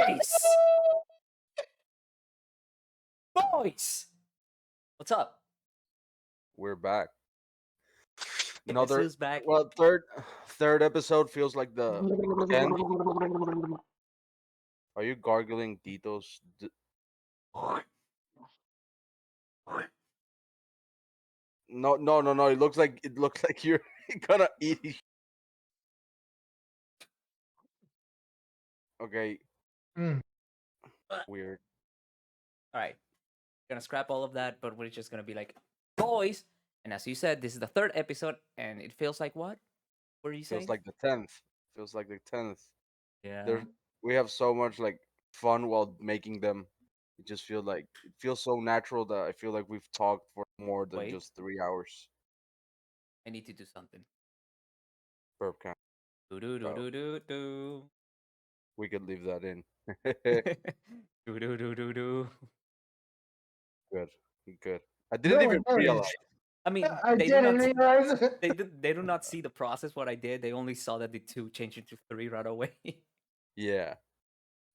Boys! Boys! What's up? We're back. Guess who's back? Well, third episode feels like the 10th. Are you gargling Tito's? No. It looks like you're gonna eat it. Okay. Weird. Alright. Gonna scrap all of that, but we're just gonna be like, boys! And as you said, this is the third episode, and it feels like what? What are you saying? Feels like the 10th. Feels like the 10th. Yeah. We have so much like fun while making them. It feels so natural that I feel like we've talked for more than Wait. just 3 hours. I need to do something. Burp count. Do. We could leave that in. Do. Good. I didn't even realize. I mean, I didn't realize. They do not see the process. What I did, they only saw that the 2 changed into 3 right away. Yeah,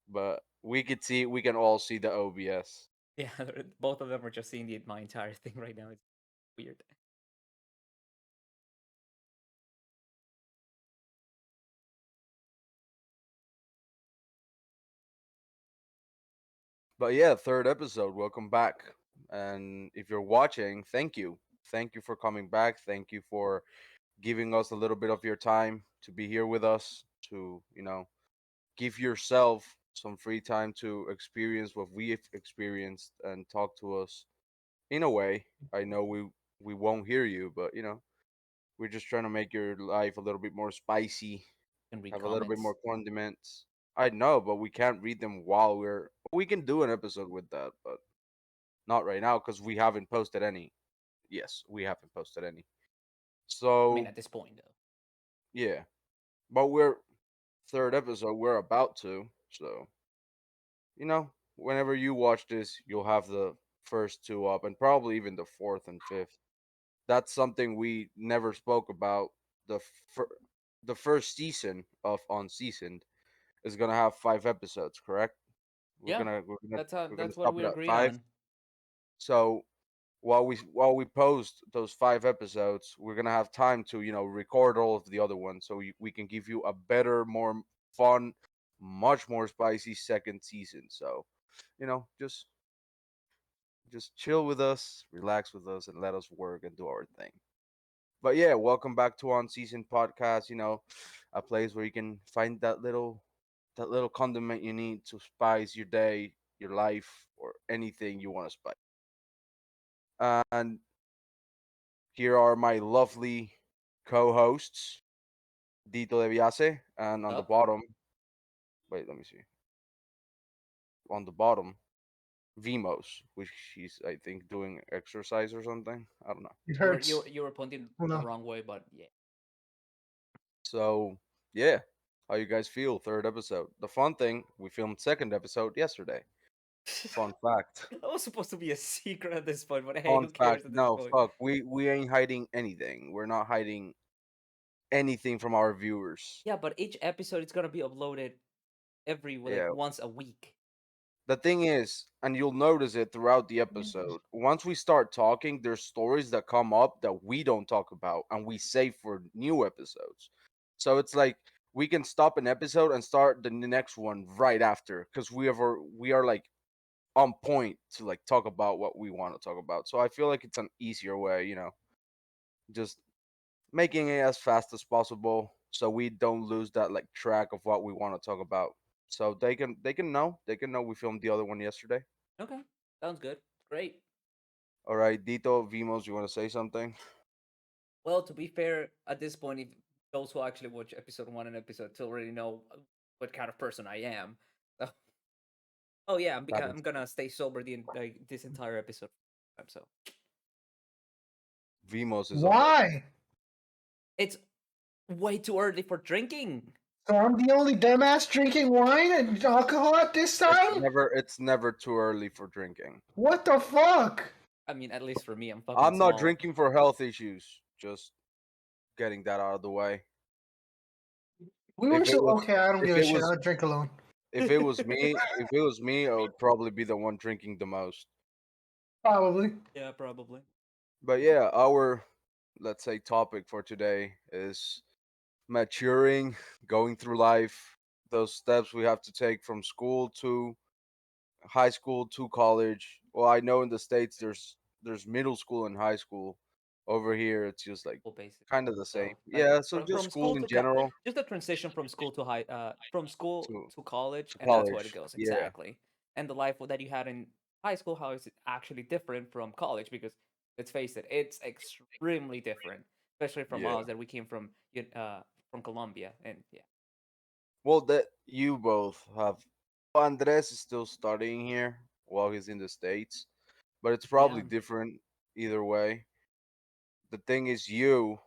but we can all see the OBS. Yeah, both of them are just seeing my entire thing right now. It's weird. But yeah, third episode. Welcome back. And if you're watching, thank you. Thank you for coming back. Thank you for giving us a little bit of your time to be here with us, to, give yourself some free time to experience what we've experienced and talk to us in a way. I know we won't hear you, but we're just trying to make your life a little bit more spicy, And read have a little bit more comments. condiments. I know, but we can't read them while we can do an episode with that, but not right now because we haven't posted any. Yes, we haven't posted any. So I mean, at this point, though. yeah, but we're third episode. We're about to. So whenever you watch this, you'll have the first 2 up, and probably even the fourth and fifth. That's something we never spoke about. The the first season of Unseasoned is gonna have 5 episodes, correct? Yeah, We're gonna that's what stop we it at agreed 5. on. So while we post those 5 episodes, we're gonna have time to record all of the other ones, so we can give you a better, more fun, much more spicy second season. So just chill with us, relax with us, and let us work and do our thing. But yeah, welcome back to Unseasoned Podcast. A place where you can find that little condiment you need to spice your day, your life, or anything you want to spice. And here are my lovely co-hosts, Dito de Viase, and on the Up. bottom, wait, let me see. On the bottom, Vimos, which she's I think doing exercise or something. I don't know. It hurts. You were pointing the wrong way, but yeah. So yeah, how you guys feel? Third episode. The fun thing, we filmed second episode yesterday. Fun fact. That was supposed to be a secret at this point, but hey, Fun who cares fact. at this No, point? fuck. We ain't hiding anything. We're not hiding anything from our viewers. Yeah, but each episode is gonna be uploaded every Yeah. once a week. The thing is, and you'll notice it throughout the episode, once we start talking, there's stories that come up that we don't talk about and we save for new episodes. So it's like we can stop an episode and start the next one right after because we are like on point to like talk about what we want to talk about. So I feel like it's an easier way, just making it as fast as possible so we don't lose that like track of what we want to talk about. So they can know we filmed the other one yesterday. Okay, sounds good. Great. All right, Dito, Vimos, you want to say something? Well, to be fair, at this point, if those who actually watch episode 1 and episode 2 already know what kind of person I am. So, oh yeah, I'm gonna stay sober this entire episode. So Vimos is Why? it's way too early for drinking. So I'm the only dumbass drinking wine and alcohol at this time? It's never too early for drinking. What the fuck? I mean, at least for me, I'm fucking I'm not small. drinking for health issues. Just getting that out of the way. We were If it so was- okay. I don't if give a it shit. was- I'll drink alone. if it was me, I would probably be the one drinking the most. Probably. Yeah, probably. But yeah, our let's say topic for today is maturing, going through life, those steps we have to take from school to high school to college. Well, I know in the States there's middle school and high school. Over here it's just like Well, basically. kind of the same. So like Yeah, so just from school school in to general just the transition from school to high from school to to college, and that's what it college. goes Yeah. exactly. And the life that you had in high school, how is it actually different from college? Because let's face it, it's extremely different, especially from Yeah. us that we came from Colombia, and yeah. Well, that you both have. Well, Andres is still studying here while he's in the States, but it's probably Yeah. different either way. The thing is, you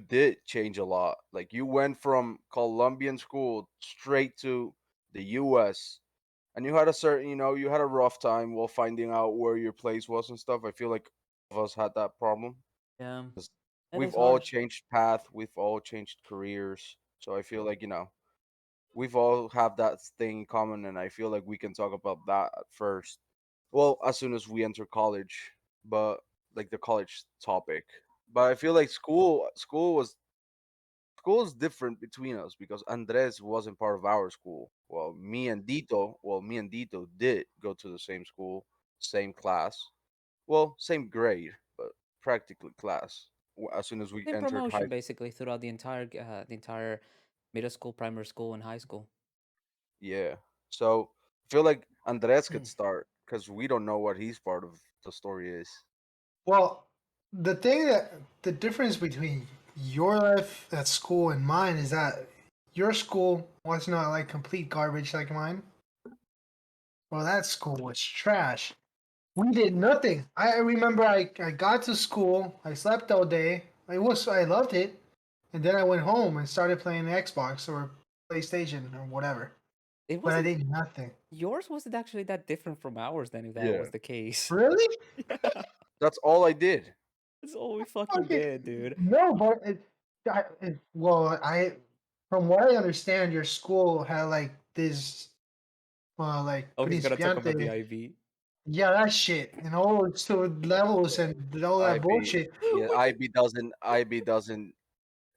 did change a lot. Like you went from Colombian school straight to the U.S. and you had a certain, you had a rough time while finding out where your place was and stuff. I feel like all of us had that problem. Yeah. 'Cause It we've is all harsh. changed path, we've all changed careers. So I feel like, we've all have that thing in common, and I feel like we can talk about that at first. Well, as soon as we enter college, but like the college topic. But I feel like school is different between us because Andres wasn't part of our school. Me and Dito did go to the same school, same class. Well, same grade, but practically class. As soon as we Same entered promotion high. basically throughout the entire middle school, primary school, and high school. Yeah. So I feel like Andres could Hmm. start because we don't know what his part of the story is. Well, the difference between your life at school and mine is that your school was not like complete garbage like mine. Well, that school was trash. We did nothing. I remember I got to school, I slept all day. I loved it, and then I went home and started playing Xbox or PlayStation or whatever. It But I wasn't did nothing. yours wasn't actually that different from ours then if that Yeah. was the case. Really? Yeah. That's all I did. That's all we fucking Okay. did, dude. No, but well, from what I understand, your school had like this, like Oh, he's gonna talk about the principiante. IV. Yeah, that shit and all its levels and all that IB, bullshit. yeah, We IB doesn't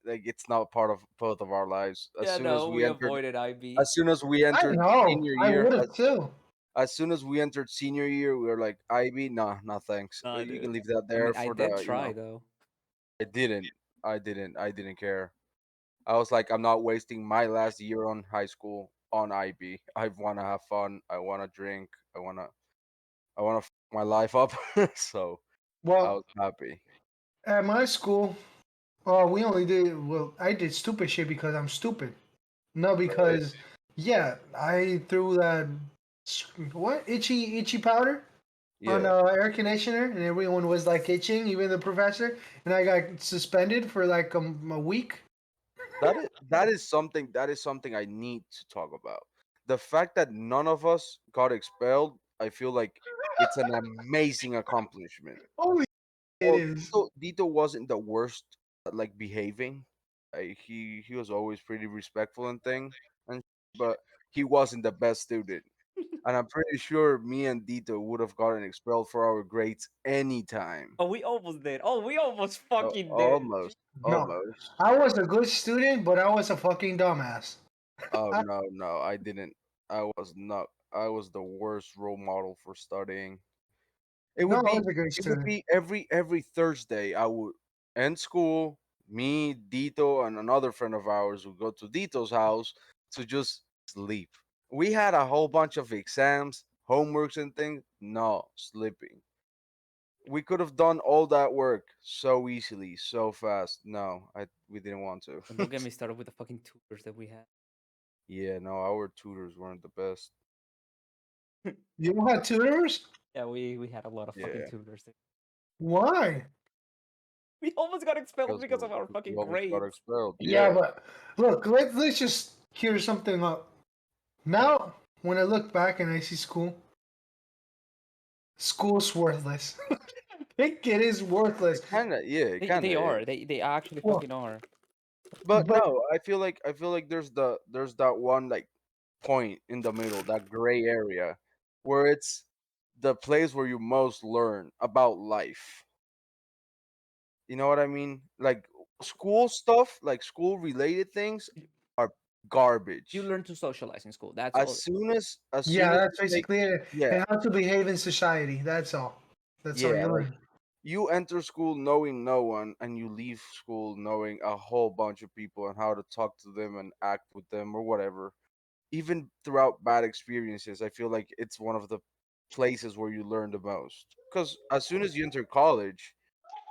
like it's not part of both of our lives. Yeah, no, we avoided IB. As soon as we I entered know. senior I year, would have too. as soon as we entered senior year, we were like, IB, nah, no thanks. Nah, You can dude. leave that I there mean, I for did the, try though. I didn't, I didn't care. I was like, I'm not wasting my last year on high school on IB. I want to have fun. I want to drink. I want to my life up. So I was Well, happy. at my school, we only did well. I did stupid shit because I'm stupid. No, Right. because yeah, I threw that what itchy powder on Yeah. air conditioner, and everyone was like itching, even the professor, and I got suspended for like a week. That is something I need to talk about. The fact that none of us got expelled, I feel like it's an amazing accomplishment. Holy, it Well, is. Dito wasn't the worst at like behaving. He was always pretty respectful and thing, and but he wasn't the best student. And I'm pretty sure me and Dito would have gotten expelled for our grades anytime. Oh, we almost did. Oh, we almost fucking did. Almost, No, almost. I was a good student, but I was a fucking dumbass. Oh no, no, I didn't. I was not. I was the worst role model for studying. It No, would I be was a good it would student. be every Thursday I would end school, me, Dito, and another friend of ours would go to Dito's house to just sleep. We had a whole bunch of exams, homeworks and things. No, sleeping. We could have done all that work so easily, so fast. No, we didn't want to. And don't get me started with the fucking tutors that we had. Yeah, no, our tutors weren't the best. You don't have tutors? Yeah, we had a lot of fucking Yeah, tutors. Why? We almost got expelled because because of our we fucking almost got grades. expelled. Yeah, Yeah. but look, let's just clear something up. Now, when I look back and I see school's worthless. I think it is worthless. It They kinda are. is. They actually Well, fucking are. But but no, I feel like there's that one like point in the middle, that gray area, where it's the place where you most learn about life. You know what I mean? Like school stuff, like school related things are You garbage. learn to socialize in school. That's As all. soon as Yeah, soon as that's you take basically it. yeah, And how to behave in society. That's all. That's all yeah, you like learn. you enter school knowing no one and you leave school knowing a whole bunch of people and how to talk to them and act with them or whatever. Even throughout bad experiences, I feel like it's one of the places where you learn the most. Because as soon as you enter college,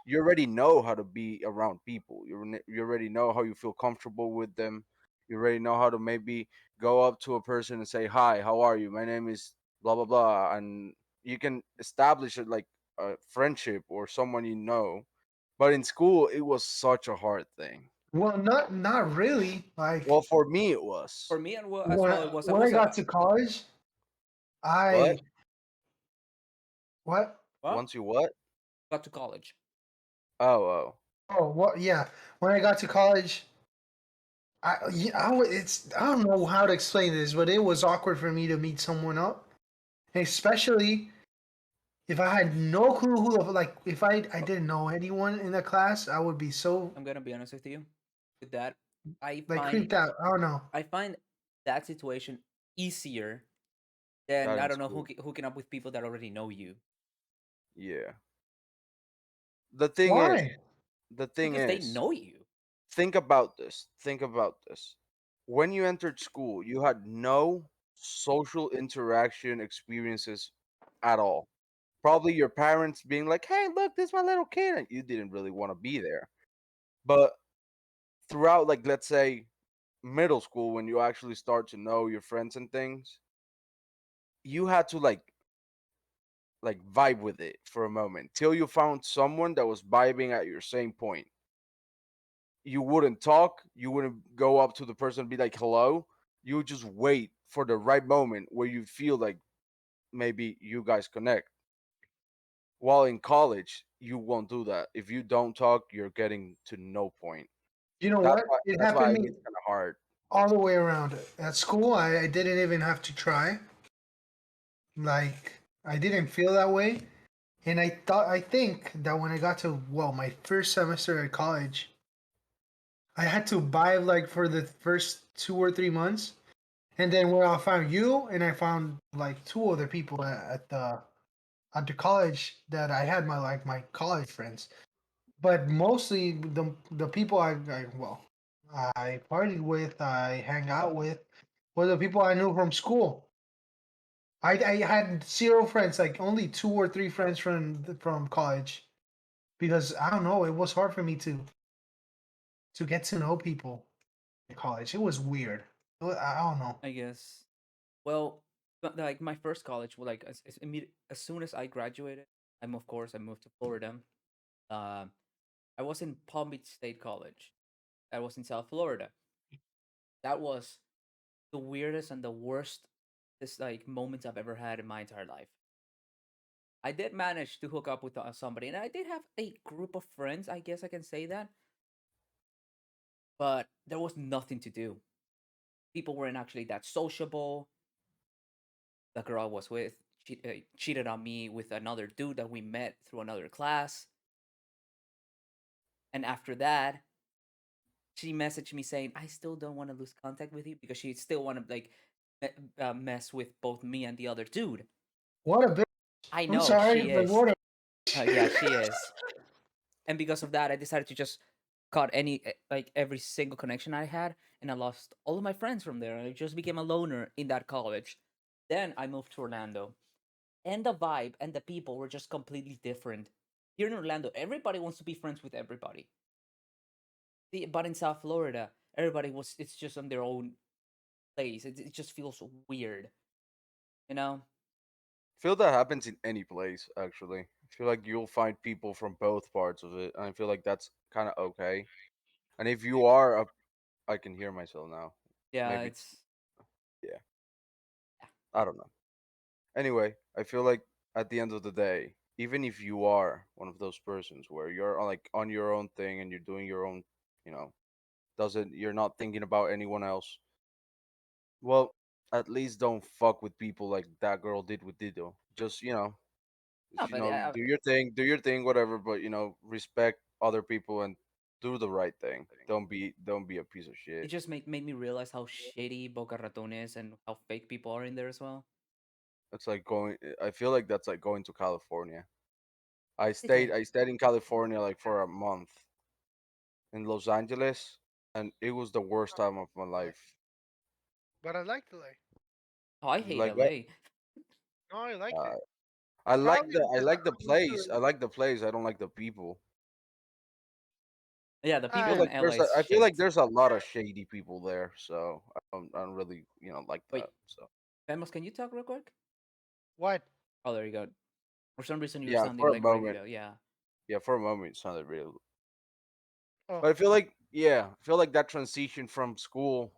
you already know how to be around people. You already know how you feel comfortable with them. You already know how to maybe go up to a person and say, "Hi, how are you? My name is blah blah blah," and you can establish it like a friendship or someone you know. But in school, it was such a hard thing. Well, not really. Well, Like for me, it was. For me, and well, as when well, it was. I when I was got a to college, What? I what? what? Once you what? Got to college. Oh, oh. Oh, what? Yeah. When I got to college, I don't know how to explain this, but it was awkward for me to meet someone up, especially if I had no clue like if I didn't know anyone in the class, I would be so I'm gonna be honest with you. With that, I like find creeped out. I don't know. I find that situation easier than That I in don't know school. hooking up with people that already know you Yeah. The thing is, Why? the thing because they is, know you. think about this. Think about this. When you entered school, you had no social interaction experiences at all. Probably your parents being like, "Hey, look, this is my little kid," and you didn't really want to be there. But throughout, like, let's say middle school, when you actually start to know your friends and things, you had to like vibe with it for a moment till you found someone that was vibing at your same point. You wouldn't talk, you wouldn't go up to the person and be like hello. You would just wait for the right moment where you feel like maybe you guys connect. While in college, you won't do that. If you don't talk, you're getting to no point. You know That's what? why It that's why happened I to think me it's kind of hard. all the way around. At school, I didn't even have to try. Like I didn't feel that way, and I think that when I got to my first semester at college, I had to buy like for the first 2 or 3 months, and then when I found you and I found like two other people at the college that I had my college friends, but mostly the people I partied with, I hang out with, were the people I knew from school. I had zero friends, like only 2 or 3 friends from college, because I don't know, it was hard for me to get to know people in college. It was weird. I don't know. I guess. Well, but like my first college, well, like as soon as I graduated, I moved to Florida. Um, I was in Palm Beach State College. I was in South Florida. That was the weirdest and the worst this like moments I've ever had in my entire life. I did manage to hook up with somebody, and I did have a group of friends. I guess I can say that, but there was nothing to do. People weren't actually that sociable. The girl I was with cheated on me with another dude that we met through another class, and after that, she messaged me saying, "I still don't want to lose contact with you because she still want to like mess with both me and the other dude." What a bitch. I I'm know sorry, she but is. what a Yeah, she is. And because of that, I decided to just cut like every single connection I had, and I lost all of my friends from there. I just became a loner in that college. Then I moved to Orlando, and the vibe and the people were just completely different. Here in Orlando, everybody wants to be friends with everybody. But in South Florida, everybody was it's just on their own place. It just feels weird, you know? I feel that happens in any place, actually. I feel like you'll find people from both parts of it, and I feel like that's kind of okay. And if you are I can hear myself now. Yeah, Maybe, it's yeah, I don't know. Anyway, I feel like at the end of the day, even if you are one of those persons where you're like on your own thing and you're doing your own, you know, doesn't you're not thinking about anyone else. Well, at least don't fuck with people like that girl did with Dido. Just No, but do your thing, whatever. But respect other people and do the right thing. Don't be a piece of it shit. just made me realize how shitty Boca Raton is and how fake people are in there as well. It's like going. I feel like that's like going to California. I stayed Okay. I stayed in California like for a month in Los Angeles, and it was the worst time of my Like, life. but I like the lake. Oh, I You hate like that? LA. No, I like Uh, it. I like Probably the I because like the I went to. place. I like the place. I don't like the people. Yeah, the I feel people Uh, in like LA is I feel like shit. there's a lot of shady people there, so I don't really like that. Wait, So Famos, can you talk real quick? what? Oh, there you go. For some reason, you're yeah, sounding for a like moment, radio. Yeah. it sounded real. Oh, But I feel like that transition from school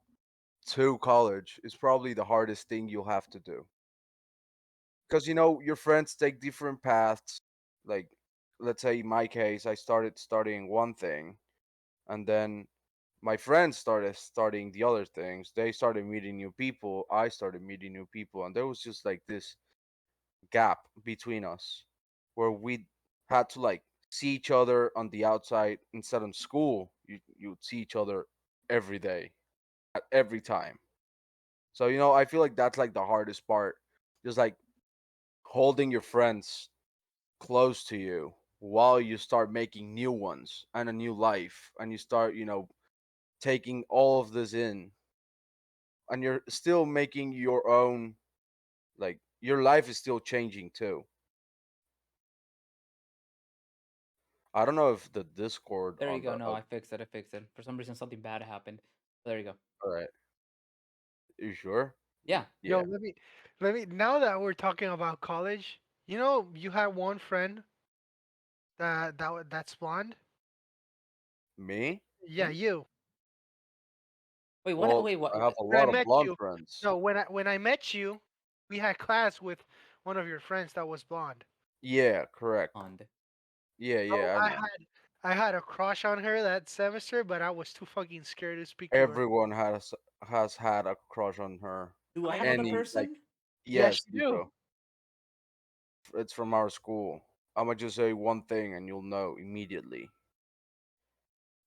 to college is probably the hardest thing you'll have to do because your friends take different paths. Like, let's say in my case, I started studying one thing, and then my friends started studying the other things. They started meeting new people. I started meeting new people, and there was just like this gap between us where we had to like see each other on the outside instead of school. You'd see each other every day, at every time. So I feel like that's like the hardest part, just like holding your friends close to you while you start making new ones and a new life, and you start taking all of this in, and you're still making your own, like your life is still changing too. I don't know if the Discord There you on go. the No, I fixed it. I fixed it. For some reason, something bad happened. There you go. all right. You sure? Yeah. yo, Yeah. let me. Now that we're talking about college, you had one friend that's blonde. Me? Yeah, Me? you. Wait, what? Well, Wait, what? I have a When I lot of met blonde you, friends. no, when I met you, we had class with one of your friends that was blonde. Yeah, correct. On. Yeah, Oh, yeah, I know. I had a crush on her that semester, but I was too fucking scared to speak to her. Everyone has had a crush on her. Do I I know the Any like person? Yes, yes, you do. Nico. It's from our school. I'ma just say one thing and you'll know immediately.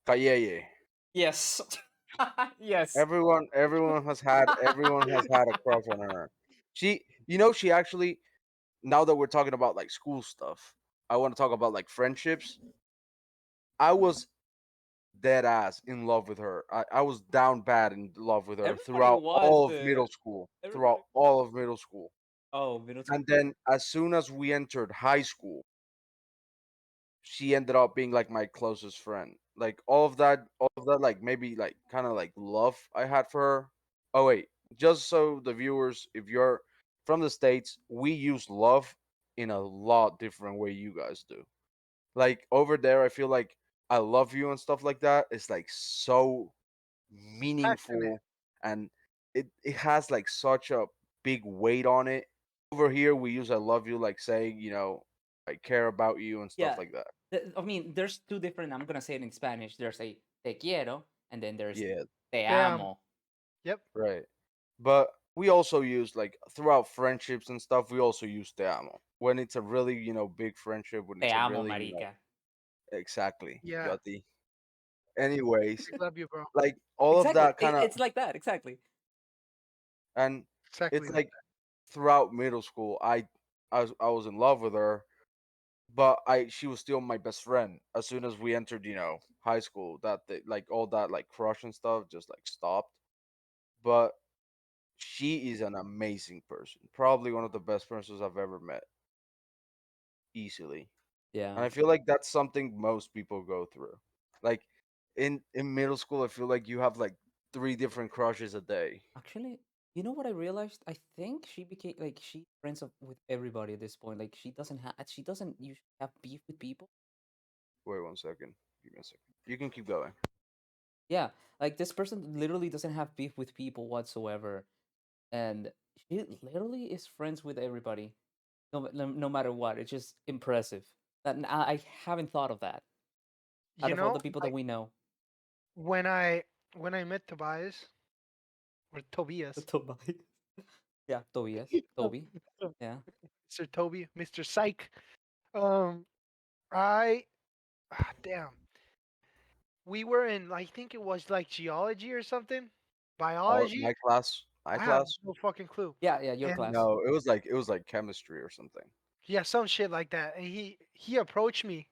Kayeye. Yes. Yes. Everyone has had a crush on her. She actually, now that we're talking about like school stuff, I want to talk about like friendships. I was dead ass in love with her. I was down bad in love with her Everybody throughout was all of the. middle school. Throughout Everybody. all of middle school. Oh, middle school. And then as soon as we entered high school, she ended up being like my closest friend. Like all of that like maybe like kind of like love I had for her. Oh wait, just so the viewers, if you're from the States, we use love in a lot different way you guys do. Like over there, I feel like I love you and stuff like that. It's like so Passionate. meaningful, and it has like such a big weight on it. Over here, we use I love you like saying, I care about you and stuff Yeah. like that. I mean, there's two different. I'm gonna say it in Spanish. There's a te quiero, and then there's Yeah, te Damn. amo. Yep. right. But we also use like throughout friendships and stuff, we also use te amo. When it's a really, big friendship, when Te it's a amo, really, marica. exactly, Yeah. Yachty. Anyways, I love you, bro. like all of Exactly. that kind of, It's like that. Exactly. and Exactly it's like like throughout middle school, I was in love with her, but she was still my best friend. As soon as we entered, high school, like all that like crush and stuff just like stopped. But she is an amazing person, probably one of the best persons I've ever met, easily. Yeah. And I feel like that's something most people go through. Like in middle school, I feel like you have like three different crushes a day. Actually, you know what I realized? I think she became like she friends with everybody at this point. Like she doesn't usually have beef with people. Wait 1 second. Give me a second. You can keep going. Yeah, like this person literally doesn't have beef with people whatsoever, and she literally is friends with everybody, no matter what. It's just impressive. I haven't thought of that out you of all know, the people that like we know. when I when I met Tobias or The Tobias, Tobias. Yeah, Toby, yes. Toby. Yeah. Mr. Toby, Mr. Psych. Um, I damn. We were in, I think it was like geology or something, Our biology. my I have class. no fucking clue. Yeah, yeah, your And class. No, it was like chemistry or something. yeah, some shit like that. And he approached me,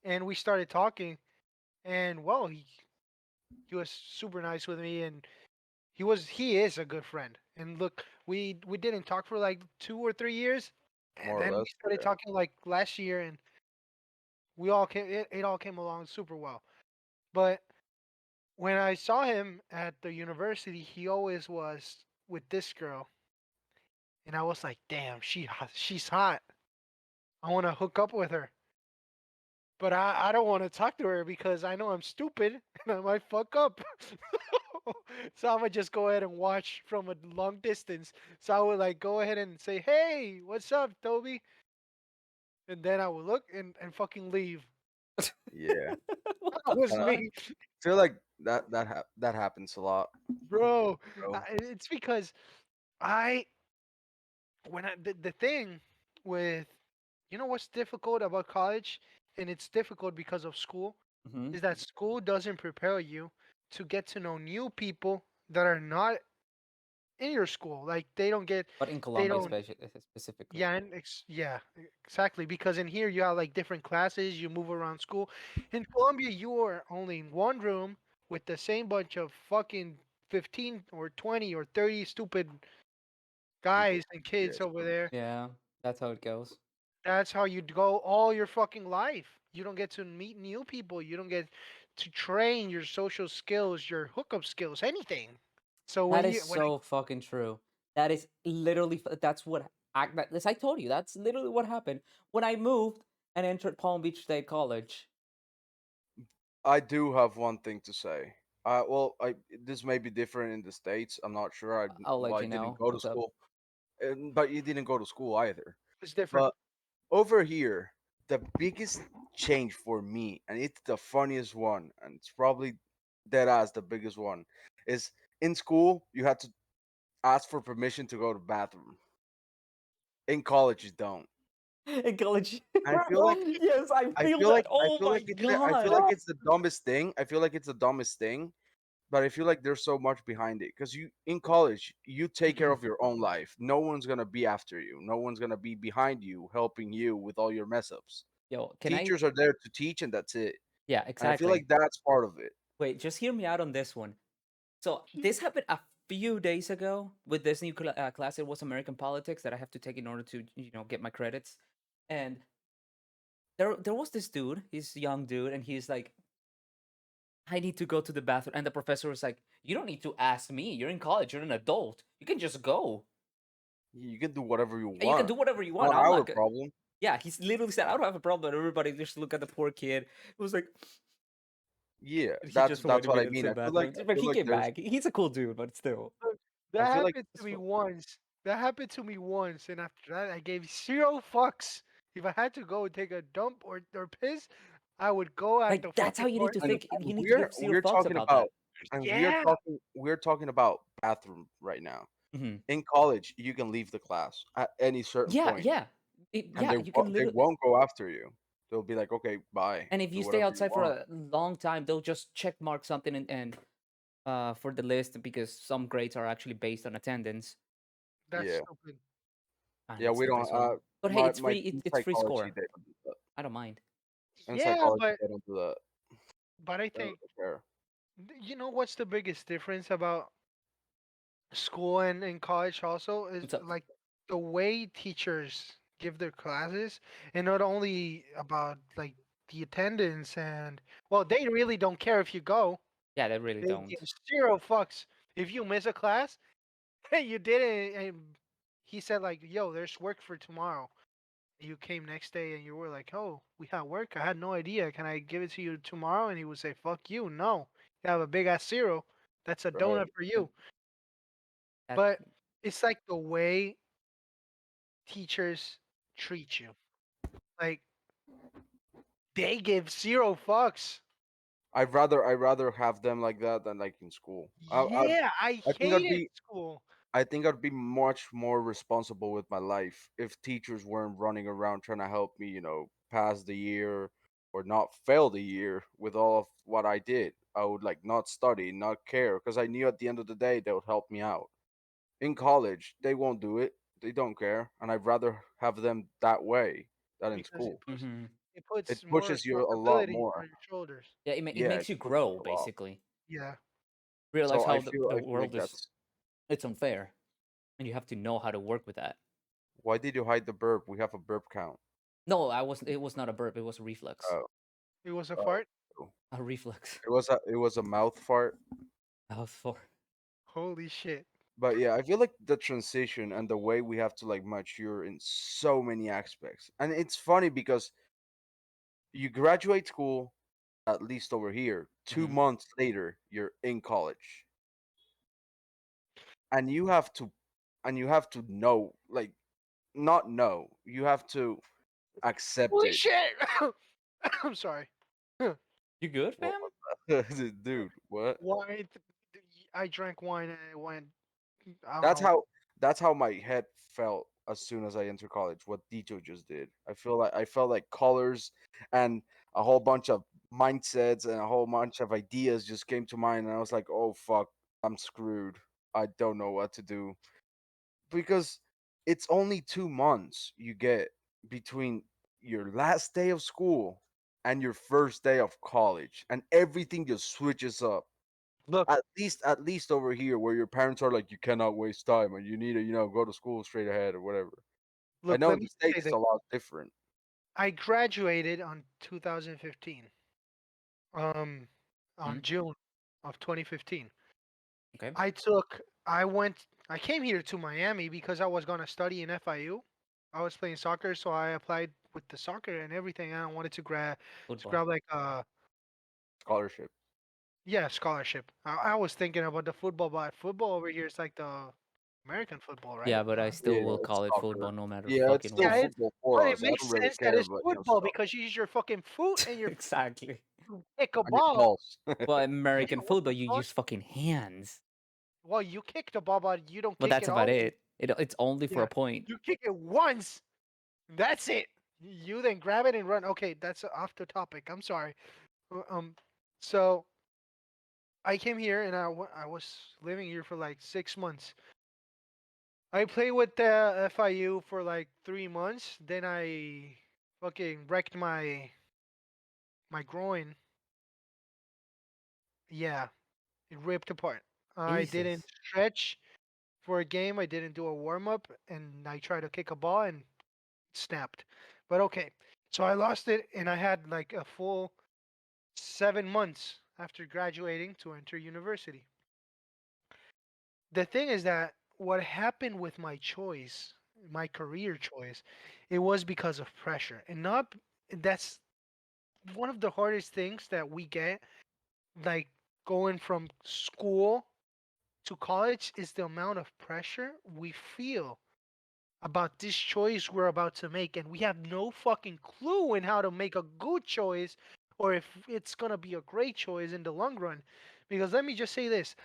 and we started talking. And well, he was super nice with me, and he is a good friend. And look, we didn't talk for like 2 or 3 years, and More or then we less. started Yeah. talking like last year, and we all came. It all came along super well. But when I saw him at the university, he always was with this girl, and I was like, damn, she's hot. I want to hook up with her. But I don't want to talk to her because I know I'm stupid and I might fuck up. So I'm gonna just go ahead and watch from a long distance. So I would like go ahead and say, "Hey, what's up, Toby?" And then I would look and fucking leave. Yeah. What That the was And I fuck? me, feel like that happens a lot, bro. bro. It's because I the thing with what's difficult about college, and it's difficult because of school, Hmm. is that school doesn't prepare you to get to know new people that are not in your school. Like But in they Colombia, don't. specifically. Yeah, yeah, exactly. Because in here you have like different classes. You move around school. In Colombia, you are only in one room with the same bunch of fucking 15 or 20 or 30 stupid People. guys and kids Yes. over there. Yeah, that's how it goes. That's how you go all your fucking life. You don't get to meet new people. You don't get to train your social skills, your hookup skills, anything. So That when is you when so fucking true. That is literally that's what as I told you. That's literally what happened when I moved and entered Palm Beach State College. I do have one thing to say. Well, this may be different in the states. I'm not sure. I'll Well, let I you didn't know go to what's up. school, but you didn't go to school either. it's different. But over here, the biggest change for me, and it's the funniest one, and it's probably dead ass the biggest one, is in school you had to ask for permission to go to bathroom. In college, you don't. In college, I feel like yes, I feel that. Oh my I feel like god. it's the dumbest thing. I feel like it's the dumbest thing, but I feel like there's so much behind it because you in college you take care of your own life. No one's gonna be after you. No one's gonna be behind you helping you with all your mess ups. Yo, can I? Teachers are there to teach, and that's it. Yeah, And I feel exactly. like that's part of it. Wait, just hear me out on this one. So this happened a few days ago with this new class. It was American politics that I have to take in order to get my credits. And there was this dude. He's a young dude, and he's like, I need to go to the bathroom. And the professor was like, you don't need to ask me. You're in college. You're an adult. You can just go. You can do whatever you And you can want. do whatever you want. Not I'm our like, problem. yeah, he's literally said, I don't have a problem. And everybody just look at the poor kid. It was like, Yeah, and he just that's waited what I in mean. the bathroom. But I feel he like came back. He's a cool dude, but still. Look, I that feel like happened to It's me fu- once. That happened to me once, and after that, I gave zero fucks. If I had to go and take a dump or piss, I would go at Like, the that's how fucking you need door. to think. You need to we're give zero fucks talking about about that. and Yeah, we're talking about bathroom right now. Hmm. In college, you can leave the class at any certain Yeah, point, yeah. and Yeah, you can they literally. won't go after you. They'll be like, okay, bye, And if do you stay whatever you outside for want. a long time, they'll just check mark something and for the list because some grades are actually based on attendance. that's Yeah, stupid. And yeah, it's we stupid don't. as well. But hey, it's My free. in It's free psychology score. they don't do that. I don't mind. In Yeah, psychology they don't do that. but I They don't think care. what's the biggest difference about school and college also is What's up? like the way teachers give their classes, and not only about like the attendance, and well, they really don't care if you go. Yeah, they really They don't. give zero fucks if you miss a class. Hey, you did it, and he said like, "Yo, there's work for tomorrow." You came next day and you were like, "Oh, we had work. I had no idea. Can I give it to you tomorrow?" And he would say, "Fuck you, no. You have a big ass zero. That's a Right. donut for And you." that, But it's like the way teachers treat you. Like they give zero fucks. I'd rather have them like that than like in school. Yeah, I I think I'd hated be school. I think I'd be much more responsible with my life if teachers weren't running around trying to help me, pass the year or not fail the year with all of what I did. I would like not study, not care, because I knew at the end of the day they would help me out. In college, they won't do it. They don't care, and I'd rather have them that way than in because school. Hmm. it It puts more pushes you a lot responsibility more. on your shoulders. Yeah, it Yeah, it makes you pushes grow you a lot. basically. Yeah. Realize So I how feel the I feel like world is that's it's unfair, and you have to know how to work with that. why did you hide the burp? We have a burp count. No, I wasn't. It was not a burp. It was a reflex. Oh, It was a oh. fart. A reflex. It was a mouth fart. I was for. Holy shit. But yeah, I feel like the transition and the way we have to like mature in so many aspects. And it's funny because you graduate school, at least over here, 2 months later, you're in college. And you have to know, like not know. You have to accept Holy it. shit. I'm sorry. You good, What fam? was that? Dude, what? Wine. I drank wine and it went. I don't That's know. how my head felt as soon as I entered college. What Dito just did. I felt like colors and a whole bunch of mindsets and a whole bunch of ideas just came to mind, and I was like, "Oh fuck, I'm screwed. I don't know what to do." Because it's only 2 months you get between your last day of school and your first day of college, and everything just switches up. Look, At least over here where your parents are like, you cannot waste time and you need to go to school straight ahead or whatever. I look. know Let in the me say states it's this. a lot different. I graduated on 2015. Um, Hmm? on June of 2015. Okay. I took. I went. I came here to Miami because I was gonna study in FIU. I was playing soccer, so I applied with the soccer and everything. And I wanted to grab Football. like Scholarship. yeah, scholarship. I was thinking about the football, but football over here is like the American football, right? Yeah, but I still Yeah, will it's call it soccer. football no matter Yeah, it's fucking still Yeah, what. it's football but for it us. I makes don't really sense that care, it's but football stuff. because you use your fucking foot and your Exactly. kick a And your ball. balls. Well, Yeah, American what the football, you fuck? use fucking hands. Well, you kick the ball, but you don't Well, kick that's it about always. it. It's only for Yeah, a point. you kick it once. That's it. You then grab it and run. Okay, that's off the topic. I'm sorry. So I came here and I was living here for like 6 months. I played with the FIU for like 3 months. Then I fucking wrecked my groin. Yeah, it ripped apart. I didn't Jesus. stretch for a game. I didn't do a warm up, and I tried to kick a ball and it snapped. But okay, so I lost it, and I had like a full 7 months after graduating to enter university. The thing is that what happened with my choice, my career choice, it was because of pressure, and not that's one of the hardest things that we get, like going from school to college, is the amount of pressure we feel about this choice we're about to make, and we have no fucking clue in how to make a good choice or if it's gonna be a great choice in the long run. Because let me just say this: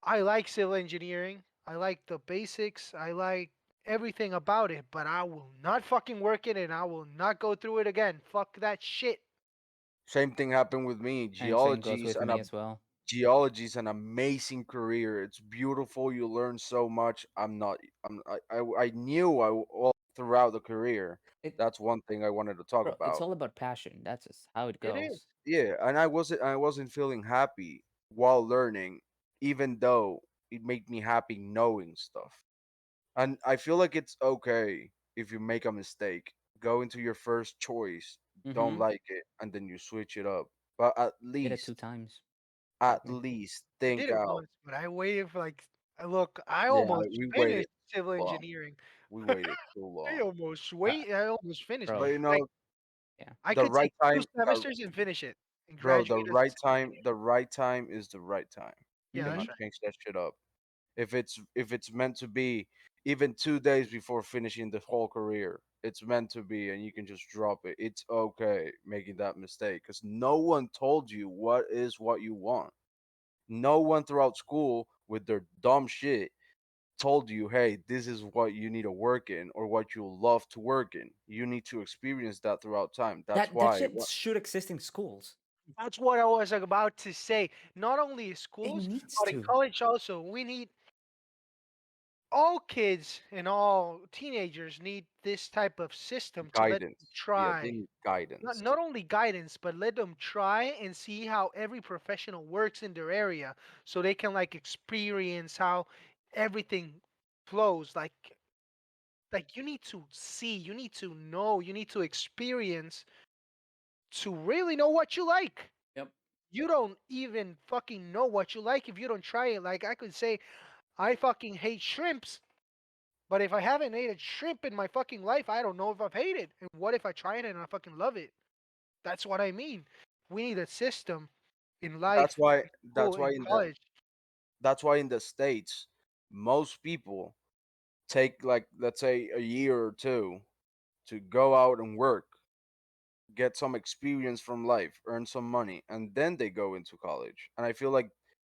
I like civil engineering. I like the basics. I like everything about it, but I will not fucking work it and I will not go through it again. Fuck that shit. Same thing happened with me. And same goes with me as well. Geology is an amazing career. It's beautiful. You learn so much. I knew all throughout the career. It, That's one thing I wanted to talk bro, it's about. all about passion. That's just how it It is. goes. Yeah, and I wasn't feeling happy while learning, even though it made me happy knowing stuff. And I feel like it's okay if you make a mistake. Go into your first choice, don't Mm-hmm. like it, and then you switch it up. But at Did it two least, times. at Happened. least I did think it out. once, but I waited for like, look, I Yeah, almost we waited finished civil too long. engineering. We waited too I long. almost Uh, wait. I almost finished. But bro. Like Yeah. I the could right take two time, semesters and finish it and bro, the graduate as a right civil time, engineer. the right time is the right time. You Yeah, Mm-hmm. that's cannot right. change that shit up. If it's meant to be, even 2 days before finishing the whole career, it's meant to be, and you can just drop it. It's okay making that mistake because no one told you what you want. No one throughout school with their dumb shit told you, hey, this is what you need to work in or what you love to work in. You need to experience that throughout time. That's That why. shit should exist in schools. That's what I was about to say. Not only in It schools, needs but in to. college also. We need all kids and all teenagers need this type of system to let them Guidance. Yeah, they try. need Not, guidance. not only guidance, but let them try and see how every professional works in their area so they can like experience how everything flows. Like you need to see, you need to know, you need to experience to really know what you like. Yep. You don't even fucking know what you like if you don't try it. Like I could say I fucking hate shrimps, but if I haven't ate a shrimp in my fucking life, I don't know if I've hated. And what if I try it and I fucking love it? That's what I mean. We need a system in That's life, why. in school, That's in why in the. college. That's why in the states, most people take like let's say a year or two to go out and work, get some experience from life, earn some money, and then they go into college. And I feel like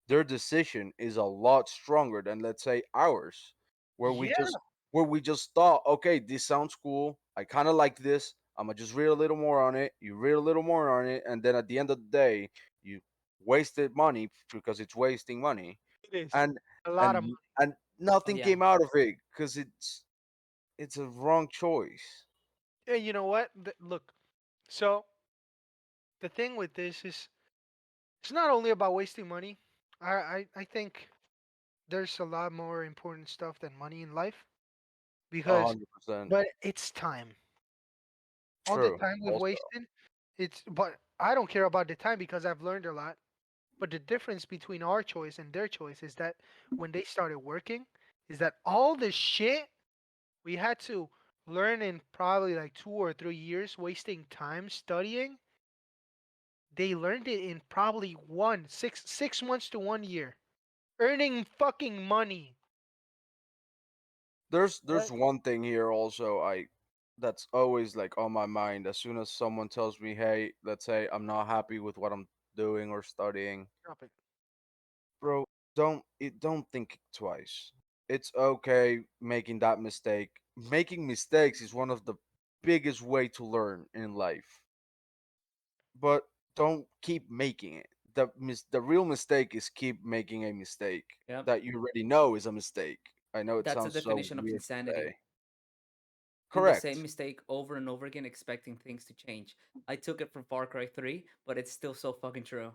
their decision is a lot stronger than let's say ours, where we Yeah, just thought, okay, this sounds cool. I kind of like this. I'm gonna just read a little more on it. You read a little more on it, and then at the end of the day, you wasted money because it's wasting money, it is and a lot of money. and Oh nothing yeah. came out of it because it's a wrong choice. And you know what? Look, so the thing with this is it's not only about wasting money. I think there's a lot more important stuff than money in life A because, 100%. but it's time. All the True. time we've Also, wasted, but I don't care about the time because I've learned a lot. But the difference between our choice and their choice is that when they started working, is that all the shit we had to learn in probably like 2 or 3 years, wasting time studying, they learned it in probably 6 months to 1 year, earning fucking money. there's one thing here also that's always like on my mind as soon as someone tells me, hey, let's say I'm not happy with what I'm doing or studying, Stop it. bro, don't think twice. It's okay making that mistake. Making mistakes is one of the biggest way to learn in life, but don't keep making it. The real mistake is keep making a mistake Yep. that you already know is a mistake. I know it That's a sounds so definition of weird to insanity. say. Doing the same Correct. mistake over and over again, expecting things to change. I took it from Far Cry 3, but it's still so fucking true.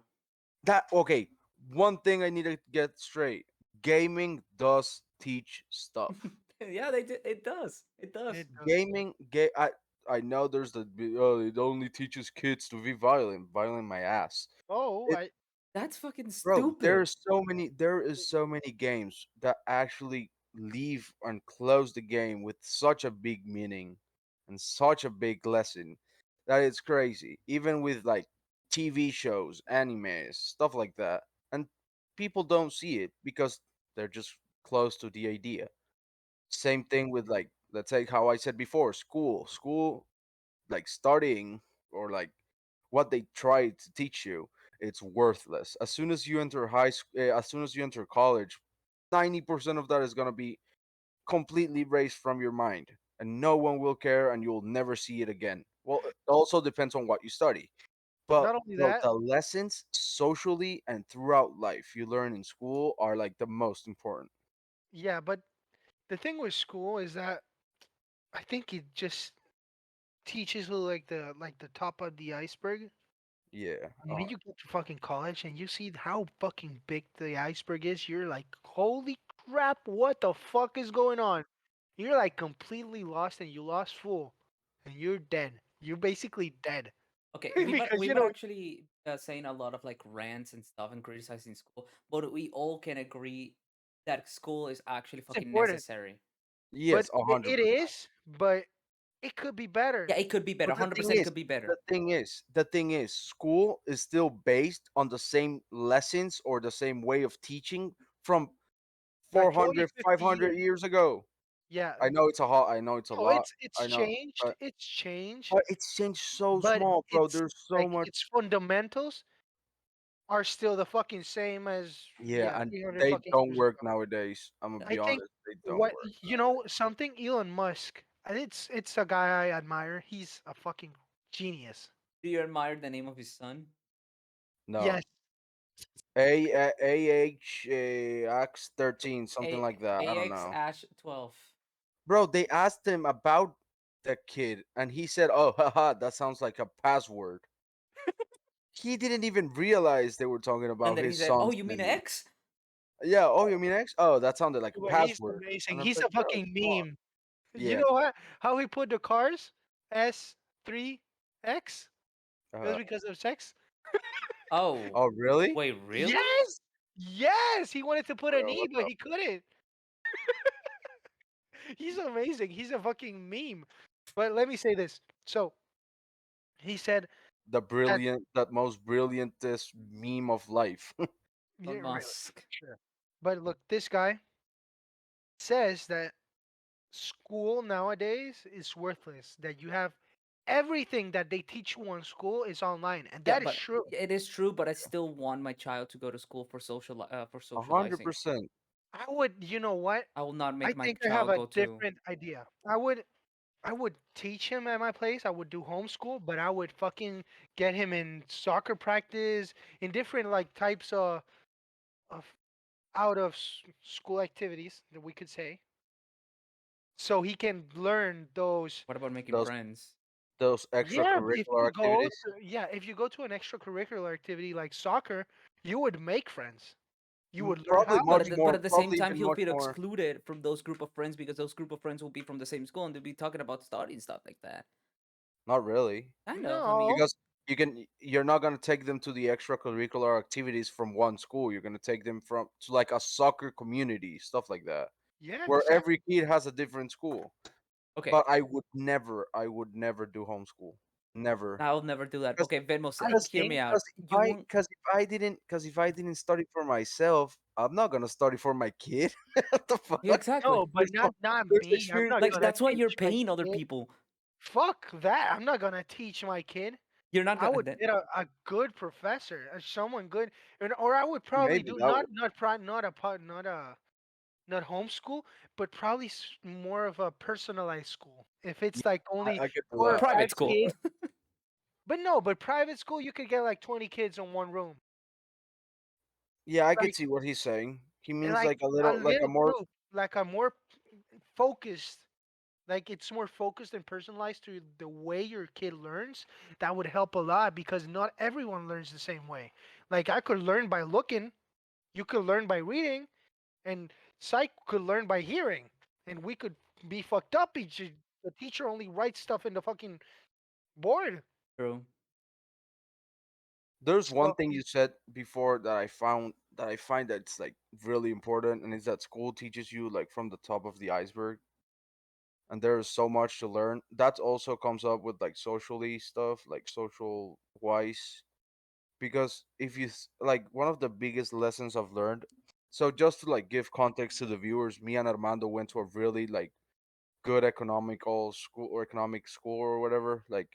That okay. One thing I need to get straight: gaming does teach stuff. Yeah, they do. It does. It does. It does. I know there's oh, it only teaches kids to be violent. Violent my ass. Oh, It I That's fucking Bro, stupid. there is so many games that actually leave and close the game with such a big meaning and such a big lesson that it's crazy. Even with like TV shows, animes, stuff like that. And people don't see it because they're just close to the idea. Same thing with like let's say how I said before, school like studying or like what they try to teach you, it's worthless. As soon as you enter as soon as you enter college, 90% of that is going to be completely erased from your mind and no one will care and you'll never see it again. Well, it also depends on what you study. But not only bro, that. the lessons socially and throughout life you learn in school are like the most important. Yeah, but the thing with school is that I think it just teaches you like the top of the iceberg. Yeah. And when you get to fucking college and you see how fucking big the iceberg is, you're like, holy crap, what the fuck is going on? You're like completely lost and you lost full and you're dead. You're basically dead. Okay, Because we you might know actually saying a lot of like rants and stuff and criticizing school, but we all can agree that school is actually it's fucking important. necessary. But Yes, a it 100%. is, but it could be better. Yeah, it could be better. But the thing 100% it is, could be better. the thing is, school is still based on the same lessons or the same way of teaching from Like 40, 400, 50 500 years. years ago. Yeah. I know it's a Oh, lot. it's I know, changed. but It's changed. it's changed so But small, bro. it's There's so like much. its fundamentals are still the fucking same as Yeah, and 300 they fucking don't years work ago. nowadays. I'm gonna Yeah. I be think honest, they don't what work you know something Elon Musk. And it's a guy I admire. He's a fucking genius. Do you admire the name of his son? nowadays. Yes. No, AHX 13, something A like that. I don't AX know, Ash 12. bro. They asked him about the kid, and he said, "Oh, haha, that sounds like a password." He didn't even realize they were talking And about then he his said, "Oh, son's you mean name. X?" Yeah. Oh, you mean X? Oh, that sounded like a But he's password. amazing. And I was He's like, a bro, fucking come on. meme. You Yeah. know what? How he put the cars S3X? It was Uh, because of sex. Oh, oh, really? wait, really? Yes. Yes. He wanted to put an Bro, E, what but the? he couldn't. He's amazing. He's a fucking meme. But let me say this. So he said that That most brilliantest meme of life. yeah, Elon really Musk. sure. But look, this guy says that school nowadays is worthless. That you have everything that they teach you on school is online, and Yeah, that is but true. it is true. But I still want my child to go to school for for A hundred socializing. percent. I would, you know what? I will not I make my think I have child a go to. different idea. I would teach him at my place. I would do homeschool, but I would fucking get him in soccer practice, in different like types of out of school activities that we could say, so he can learn those. What about making Those friends? those Yeah, if extracurricular you go activities. to, yeah, if you go to an extracurricular activity like soccer, you would make friends. You would learn Probably how But to much at make but more. at the same Probably time, even he'll much feel more. excluded from those group of friends because those group of friends will be from the same school and they'll be talking about study and stuff like that. Not really, Kind of. I mean, no. because you're not gonna take them to the extracurricular activities from one school. You're gonna take them from to like a soccer community, stuff like that, Yeah, where exactly. every kid has a different school. okay, But I would never do homeschool. Never. I'll never do that. Because Okay, Venmo, I hear me think out. You won't. if I didn't study for myself, I'm not gonna study for my kid. What the Yeah, fuck? exactly. no, but There's no, not there's me. I'm experience. not There's Like gonna that's why you're teach my paying other kid. people. Fuck that. I'm not gonna teach my kid. You're not I gonna. would get a good professor, someone good, and or I would probably maybe do that would. not homeschool, but probably more of a personalized school. If it's like only I could do 4 or that. I 5 Private could do school. that. kids, but no, but private school you could get like 20 kids in one room, Yeah, I could like see what he's saying. He means like like a a little, like a little more. group, like a more focused. Like it's more focused and personalized to the way your kid learns. That would help a lot because not everyone learns the same way. Like I could learn by looking, you could learn by reading, and psych could learn by hearing, and we could be fucked up. The teacher only writes stuff in the fucking board. True. There's one So thing you said before that I find that it's like really important, and is that school teaches you like from the top of the iceberg, and there is so much to learn. That also comes up with like socially stuff, like social wise. Because if like one of the biggest lessons I've learned, so just to like give context to the viewers, me and Armando went to a really like good economical school or economic school or whatever. Like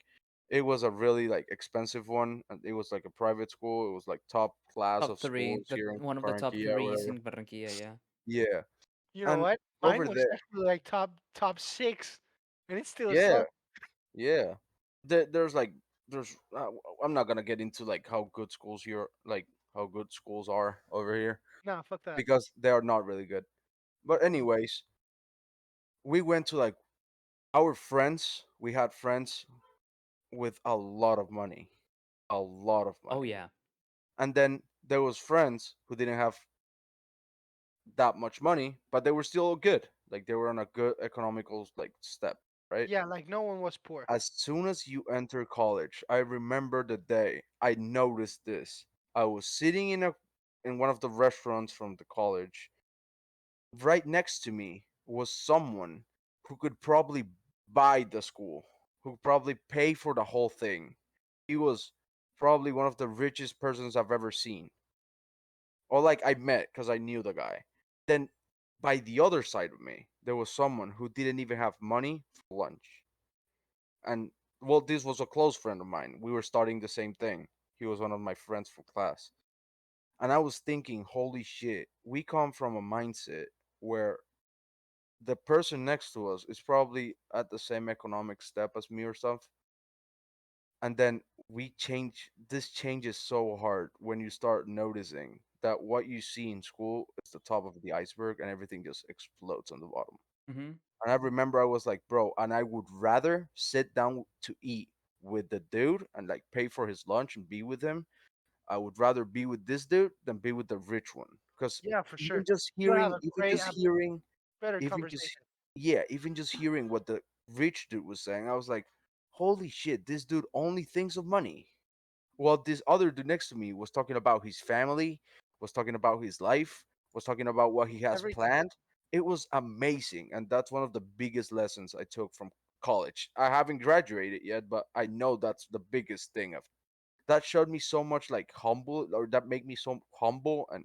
it was a really like expensive one, and it was like a private school. It was like top class Top of three. schools The here in one of the top Barranquilla or threes whatever. in Barranquilla. Yeah. Yeah, you know and what? Mine over was there, actually like top 6, and it still yeah, sucked. yeah. There's like there's I'm not gonna get into like how good schools here, like how good schools are over here, Nah, fuck that. because they are not really good. But anyways, we went to like our friends. We had friends with a lot of money, a lot of Oh money. yeah. And then there was friends who didn't have that much money, but they were still good. Like they were on a good economical like step, right? Yeah, like no one was poor. As soon as you enter college, I remember the day I noticed this. I was sitting in one of the restaurants from the college. Right next to me was someone who could probably buy the school, who could probably pay for the whole thing. He was probably one of the richest persons I've ever seen, or like I met because I knew the guy. Then by the other side of me, there was someone who didn't even have money for lunch. And well, this was a close friend of mine. We were starting the same thing. He was one of my friends from class. And I was thinking, holy shit, we come from a mindset where the person next to us is probably at the same economic step as me or stuff. And then we change, this changes so hard when you start noticing that what you see in school is the top of the iceberg and everything just explodes on the bottom. Mm-hmm. And I remember I was like, bro, and I would rather sit down to eat with the dude and like pay for his lunch and be with him. I would rather be with this dude than be with the rich one. Because Yeah, for even sure. just You have hearing, a great, better even just, conversation. yeah, even just hearing what the rich dude was saying, I was like, holy shit, this dude only thinks of money. Well, this other dude next to me was talking about his family, was talking about his life, was talking about what he has Everything. planned. It was amazing, and that's one of the biggest lessons I took from college. I haven't graduated yet, but I know that's the biggest thing of that showed me so much like humble, or that made me so humble and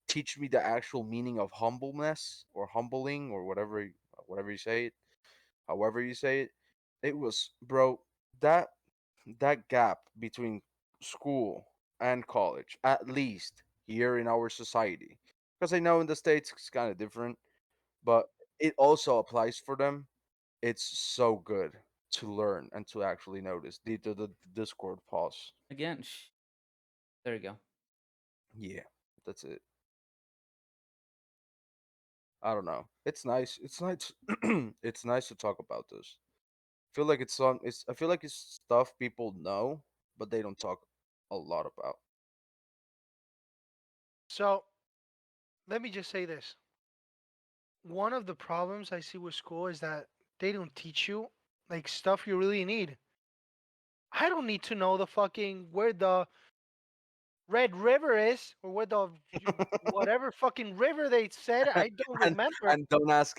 teach me the actual meaning of humbleness or humbling or whatever you say it, however you say it. It was, bro, that that gap between school and college, at least here in our society, because I know in the States it's kind of different, but it also applies for them. It's so good to learn and to actually notice. The Discord pause. Again, there you go. Yeah, that's it. I don't know. It's nice. It's nice. It's nice to talk about this. Feel like it's some. It's. I feel like it's stuff people know, but they don't talk a lot about. So let me just say this. One of the problems I see with school is that they don't teach you like stuff you really need. I don't need to know the fucking where the Red River is or where the whatever fucking river they said. I don't and remember. and don't ask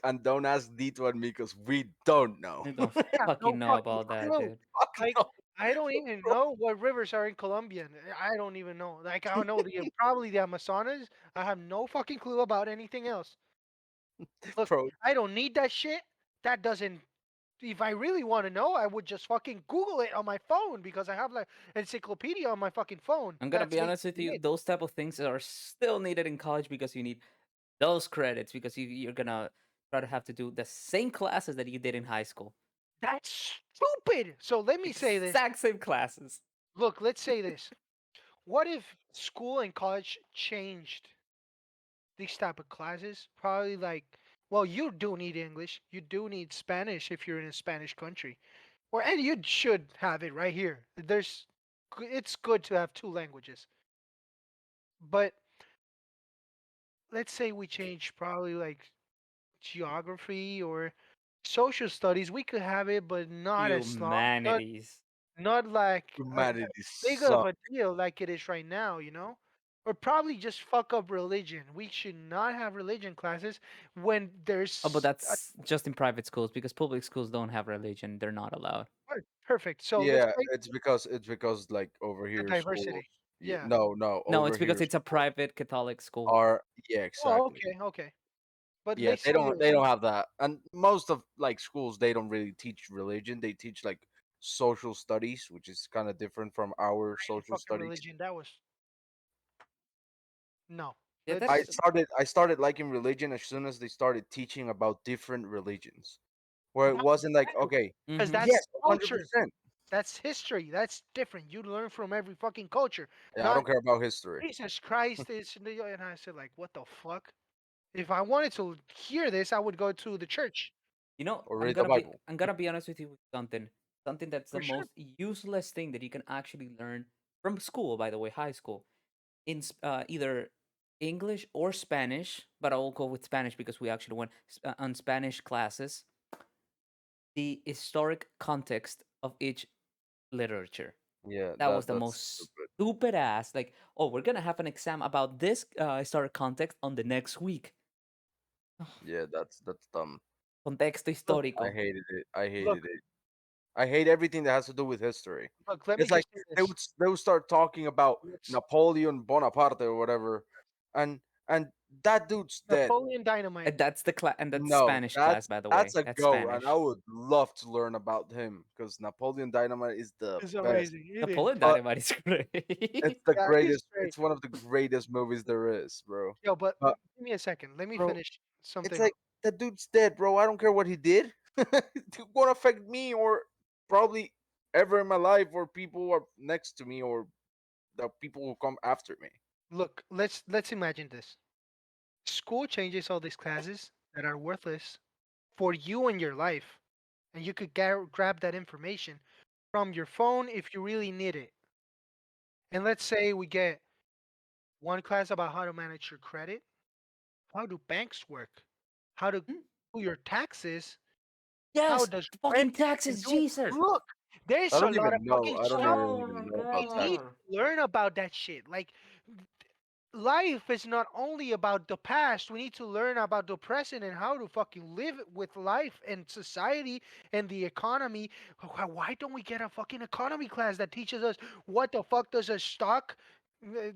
Dito and me because we don't know. I don't I have fucking no know fucking about that, clue. dude. Fuck Like no, I don't even know what rivers are in Colombia. I don't even know. Like I don't know the probably the Amazonas. I have no fucking clue about anything else. Look, bro. I don't need that shit. That doesn't. If I really want to know, I would just fucking Google it on my phone because I have like encyclopedia on my fucking phone. I'm gonna That's be honest with basically you. it. Those type of things are still needed in college because you need those credits because you're gonna try to have to do the same classes that you did in high school. That's stupid. So let me say this. Exact same classes. Look, let's say this. What if school and college changed these type of classes? Probably like, well, you do need English. You do need Spanish if you're in a Spanish country. Or and you should have it right here. It's good to have two languages. But let's say we change probably like geography or social studies. We could have it, but not as long, Humanities. not like as Humanity big of sucks, a deal like it is right now, you know? Or probably just fuck up religion. We should not have religion classes when Oh, but there's that's just in private schools because public schools don't have religion. They're not allowed. perfect. So let's Yeah, say it's because like over the here schools. diversity. Yeah. No, No, over it's here because it's a schools private Catholic school. are, yeah, Oh, exactly. okay, okay. But Yeah, let's they say don't they don't have that. And most of like schools they don't really teach religion. They teach like social studies, which is kind of different from our any social fucking studies. religion. That was no. Yeah, I that's Let's started I started liking religion as soon as they started teaching about different religions. Where it wasn't like, okay, because mm-hmm. that's yes, culture. 100%. That's history. That's different. You learn from every fucking culture. Yeah, I Not don't care about history Jesus Christ is and I said like what the fuck? If I wanted to hear this, I would go to the church. You know, or I'm read the gonna be Bible. I'm gonna be honest with you with something. Something that's the For sure. most useless thing that you can actually learn from school, by the way, high school, in either English or Spanish. But I will go with Spanish because we actually went on Spanish classes. The historic context of each literature. Yeah, That was the that's most stupid. stupid ass. Like, oh, we're gonna have an exam about this historic context on the next week. Yeah, that's dumb. Contexto Look, I histórico. hated it. I look, hated it. I hate everything that has to do with history. look. Let me It's like just say they this. would they would start talking about Let's Napoleon Bonaparte or whatever, and and that dude's dead. Napoleon Dynamite. And that's the class, and that's No, Spanish class, by the way. that's a That's go, and Spanish. I would love to learn about him because Napoleon Dynamite is the It's best. amazing. It is. Napoleon But Dynamite is great. it's the Yeah, he's greatest. great. It's one of the greatest movies there is, bro. Yo, but But give me a second. Let me bro, finish it's something like up. that dude's dead, bro. I don't care what he did. It won't affect me or probably ever in my life or people who are next to me or the people who come after me. Look, let's imagine this. School changes all these classes that are worthless for you and your life, and you could grab that information from your phone if you really need it. And let's say we get one class about how to manage your credit, how do banks work, how to Hmm? do your taxes, how Yes, does fucking rent and taxes, do. Jesus. Look, there's I a don't lot even of know. fucking I don't shit. Oh even my know We about need taxes. god. to learn about that shit. Like, life is not only about the past. We need to learn about the present and how to fucking live with life and society and the economy. Why don't we get a fucking economy class that teaches us what the fuck does a stock uh,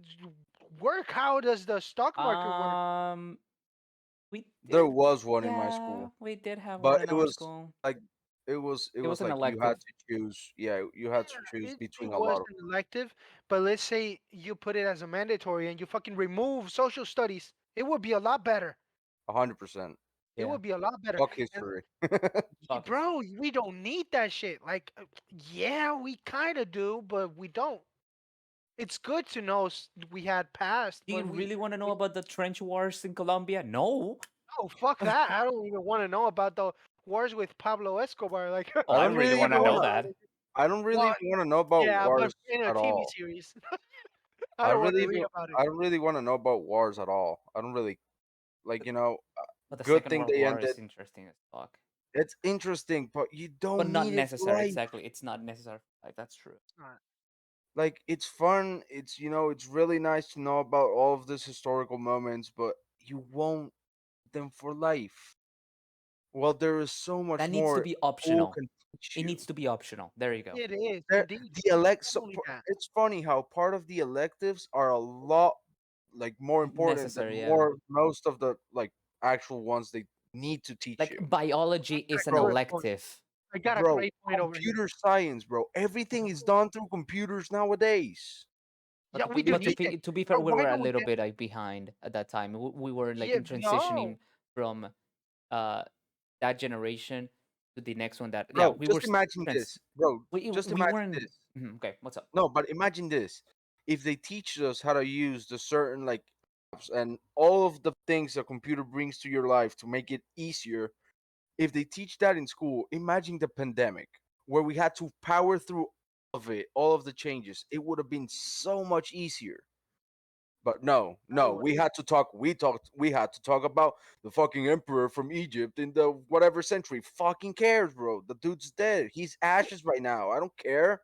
work? How does the stock market work? Um, we There did, was one in my yeah, school, we did have one but in it our was school. like it It was was an like you elective. had to choose. Yeah, you had to choose It between a was lot of an elective, but let's say you put it as a mandatory and you fucking remove social studies. It would be a lot better. 100%. It Yeah, would be a lot better. Fuck And history. fuck history. bro, we don't need that shit. Like, yeah, we kind of do, but we don't. It's good to know we had past, Do you but really want to know we about the trench wars in Colombia? No. oh fuck that. I don't even want to know about the wars with Pablo Escobar. Like, Oh, I I don't really really want even to I don't know wanna. that. I don't really well, even want to know about yeah, but wars in a at TV all. series, I don't want to read I about it. don't really want to know about wars at all. I don't really like. But the Good Second thing World they War ended. is interesting as fuck. It's interesting, but you But don't not need it for necessary, life. exactly. It's not necessary. Like, that's true. Alright. Like it's fun. It's really nice to know about all of these historical moments, but you won't them for life. Well, there is so much That needs to more be school optional. can teach It you. needs to be optional. There you go. It is There, indeed. the elect. Not So, only that. it's funny how part of the electives are a lot like more important than Necessary, yeah. more most of the like actual ones they need to teach Like, you, biology I is an got a bro. good point. elective. I got a Bro, great point over here. computer science, bro. Everything is done through computers nowadays. Yeah, But we do need it. to be fair, But we why were a don't we little get? bit like behind at that time. We were like Yeah, in transitioning no. from uh that generation to the next one. That, yeah, Bro, we were just imagine trans. this, bro. Just We imagine weren't. this. Okay, what's up? No, but imagine this. If they teach us how to use the certain like apps and all of the things a computer brings to your life to make it easier, if they teach that in school, imagine the pandemic where we had to power through all of it, all of the changes. It would have been so much easier. But no, No, we had to talk. We had to talk about the fucking emperor from Egypt in the whatever century. Fucking cares, bro. The dude's dead. He's ashes right now. I don't care.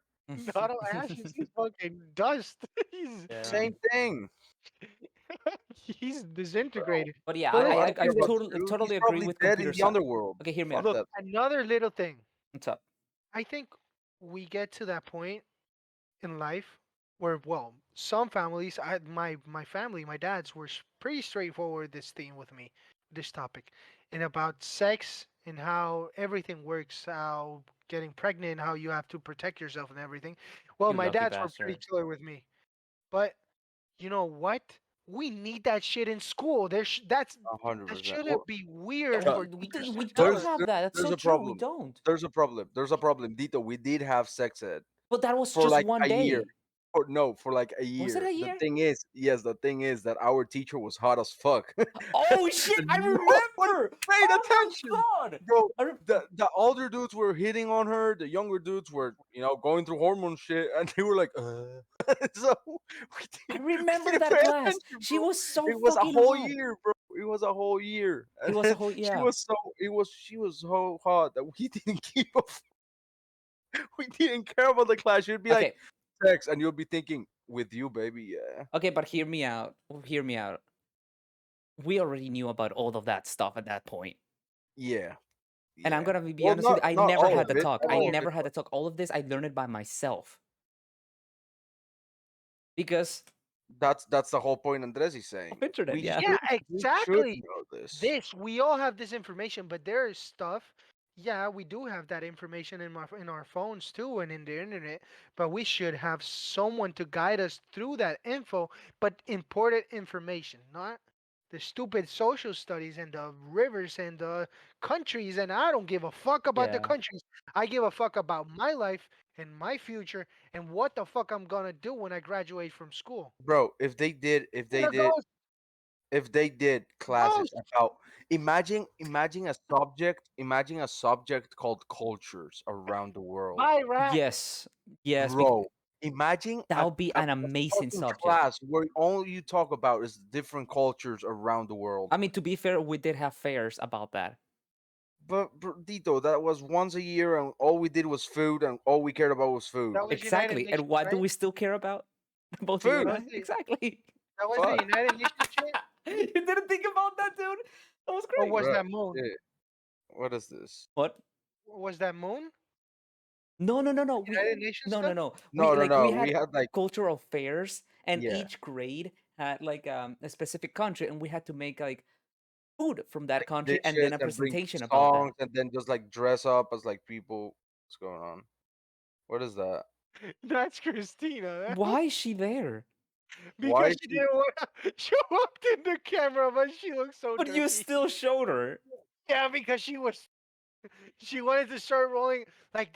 not all ashes. He's fucking dust. he's Yeah. Same thing. he's disintegrated. But yeah, But Bro, I let's don't I care do this. about the dude. He's totally agree probably with dead computer in the science. underworld. Okay, hear me Fuck out. Look, that. another little thing. What's up? I think we get to that point in life where, well, some families, my family, my dad's were pretty straightforward this theme with me, this topic, and about sex and how everything works, how getting pregnant, how you have to protect yourself and everything. Well, You my lucky dads were pretty bastard. clear with me, but you know what? We need that shit in school. That 100%. shouldn't be Yeah, weird Uh, for we teachers to know don't it. there's have there- that. That's there's so a true. We problem. don't. There's a problem. There's a problem. Dito, we did have sex ed But that was for just like one a year. day. Or no, for like a Was it year. a The year? thing is, yes, the thing is that our teacher was hot as fuck. Oh shit! And I no one remember. paid Oh attention. my god! Bro, I rem- the older dudes were hitting on her, the younger dudes were, going through hormone shit, and they were like, so I we remember didn't that pay class. attention, She bro. was so It was a fucking whole hot. year, bro. It was a whole year. It And was a then whole, she yeah. was she was so hot that we didn't we didn't care about the class. She'd be like, Okay, sex, and you'll be thinking, with you, baby, yeah. okay, but hear me out. Hear me out. We already knew about all of that stuff at that point. Yeah. And I'm Yeah. gonna be Well, honest with you. I not never all had of the it. talk. Not I all of it. never had the talk. All of this, I learned it by myself. Because That's the whole point Andres is saying. Of internet, yeah. Yeah, We should exactly. know this. We all have this information, but there is stuff. Yeah, we do have that information in our phones too and in the internet, but we should have someone to guide us through that info, but important information, not the stupid social studies and the rivers and the countries. And I don't give a fuck about the Yeah. countries. I give a fuck about my life and my future and what the fuck I'm gonna do when I graduate from school. Bro, if they did There goes classes ghost. about, imagine a subject called cultures around the world. Bye, rat. Yes. Yes. Bro, imagine That would be an a amazing fucking subject. class where all you talk about is different cultures around the world. I mean, to be fair, we did have fairs about that. But Dito, that was once a year, and all we did was food, and all we cared about was food. That was United Exactly. And Nations, what do right? we still care about? Both you Food. and That I? was the, Exactly. that was the Fuck, United Nations shit? You didn't think about that, dude? That was Or great. was bro. that moon? Shit. What is this? What? Was that moon? No, no, no, no. United Nations No, no, stuff? no. No, no, We no. had We had like, cultural fairs, and yeah, each grade had like a specific country, and we had to make like food from that country, and dishes then a and bring presentation about that. songs, and then just like dress up as like people. What's going on? What is that? That's Christina. Why is she there? Why Because is she she didn't want to show up in the camera, but she looks so But you dirty. still showed her. Yeah, because she wanted to start rolling like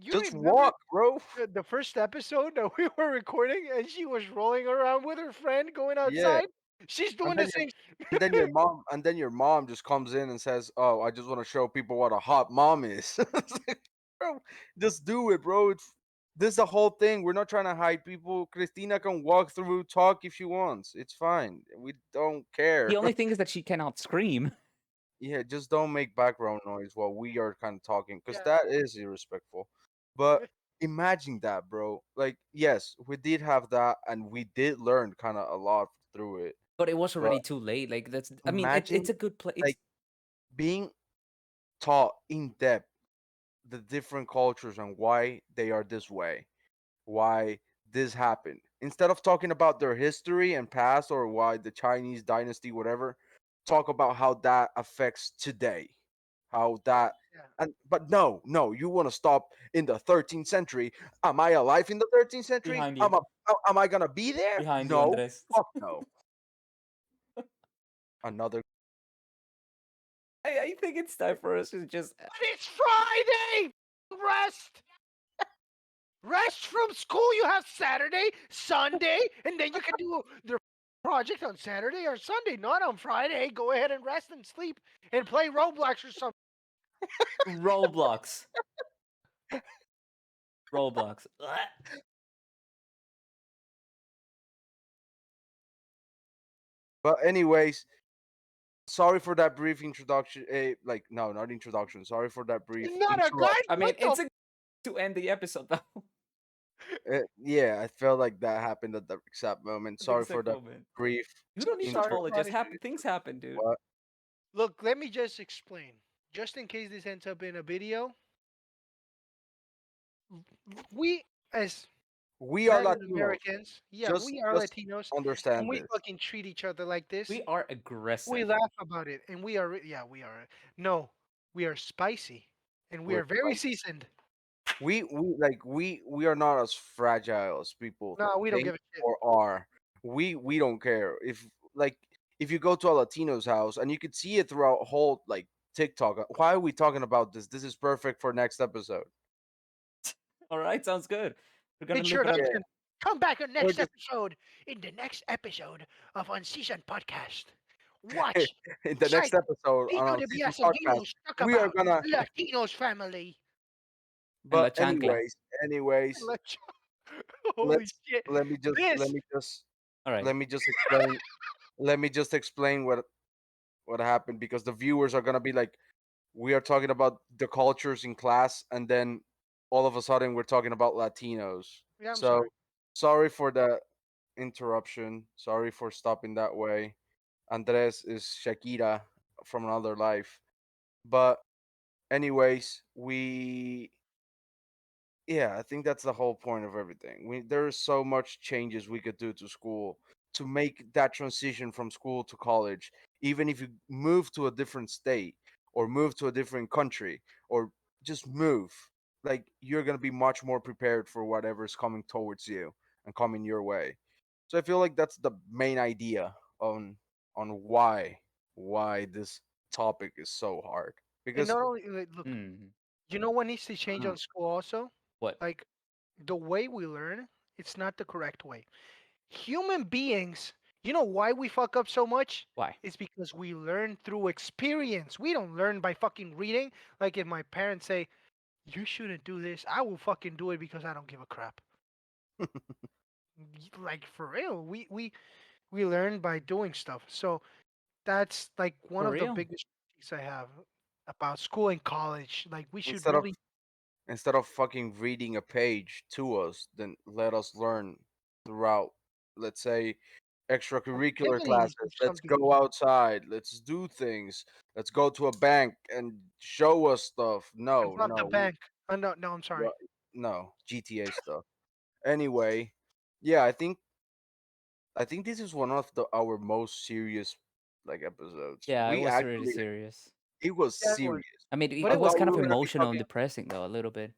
you just remember walk, bro? the first episode that we were recording and she was rolling around with her friend going Yeah, outside? She's and doing then the same. your mom just comes in and says, "Oh, I just want to show people what a hot mom is." It's like, bro, just do it, bro. This is the whole thing. We're not trying to hide people. Christina can walk through, talk if she wants. It's fine. We don't care. The only thing is that she cannot scream. Yeah, just don't make background noise while we are kind of talking, because Yeah. that is irrespectful. But imagine that, bro. Like, yes, we did have that, and we did learn kind of a lot through it. But it was But already too late. Like that's. I mean, imagine it's a good play. It's like being taught in depth the different cultures and why they are this way, why this happened. Instead of talking about their history and past or why the Chinese dynasty, whatever, talk about how that affects today. How that Yeah. and but no, no, you want to stop in the 13th century. Am I alive in the 13th century? behind you. Am I gonna be there? Behind you, No, Andres. fuck no. Another I think it's time for us to just. But it's Friday! Rest! Rest from school. You have Saturday, Sunday, and then you can do the project on Saturday or Sunday, not on Friday. Go ahead and rest and sleep and play Roblox or something. Roblox. Roblox. But anyways, sorry for that brief introduction. Like no, not introduction. Sorry for that brief Not a guide. I mean, What the it's a to end the episode though. Yeah, I felt like that happened at the exact moment. At the Sorry for exact that moment. brief You don't need to Sorry, intro. apologize. everybody. Things happen, dude. What? Look, let me just explain. Just in case this ends up in a video, we as We are Latin Latinos. Americans, yeah, Just, we are just Latinos, and understand we this. fucking treat each other like this. We are We aggressive. laugh about it, and we are, yeah, we are. No, we are spicy, and we We're are very seasoned. we are not as fragile as people No, we don't think give a shit. or are. We don't care if you go to a Latino's house and you could see it throughout whole like TikTok. Why are we talking about this? This is perfect for next episode. All right, sounds good. We're gonna leave it on. Introduction. Come back on We're next just episode in the next episode of Unseasoned Podcast. Watch in the next Psych episode on Tito our de season podcast. Villaseguinos talk We are about gonna Latinos family. And La but Chancla. anyways, Holy let's shit. let me just This All right. let me just explain what happened, because the viewers are gonna be like, we are talking about the cultures in class, and then all of a sudden we're talking about Latinos. Yeah, I'm So sorry. sorry for the interruption. Sorry for stopping that way. Andres is Shakira from another life. But anyways, yeah, I think that's the whole point of everything. There is so much changes we could do to school to make that transition from school to college. Even if you move to a different state or move to a different country or just move, like you're gonna be much more prepared for whatever's coming towards you and coming your way. So I feel like that's the main idea on why this topic is so hard And because not only look, Mm. you know what needs to change mm, on school also? What? Like the way we learn, it's not the correct way. Human beings, you know why we fuck up so much? Why? It's because we learn through experience. We don't learn by fucking reading. Like if my parents say, "You shouldn't do this," I will fucking do it because I don't give a crap. Like for real, we learn by doing stuff. So that's like one For of the real? biggest things I have about school and college. Like we should instead of really instead of fucking reading a page to us, then let us learn throughout, let's say, extracurricular activities or classes. Let's something. go outside. Let's do things. Let's go to a bank and show us stuff. And No, rob the no, bank. No, no, I'm sorry. no, GTA stuff. Anyway, yeah, I think this is one of our most serious like episodes. Yeah, it We was really actually serious. it was Yeah, it was. serious. I mean, But I it it was was thought we kind were of serious. gonna be emotional and talking. depressing, though, a little bit.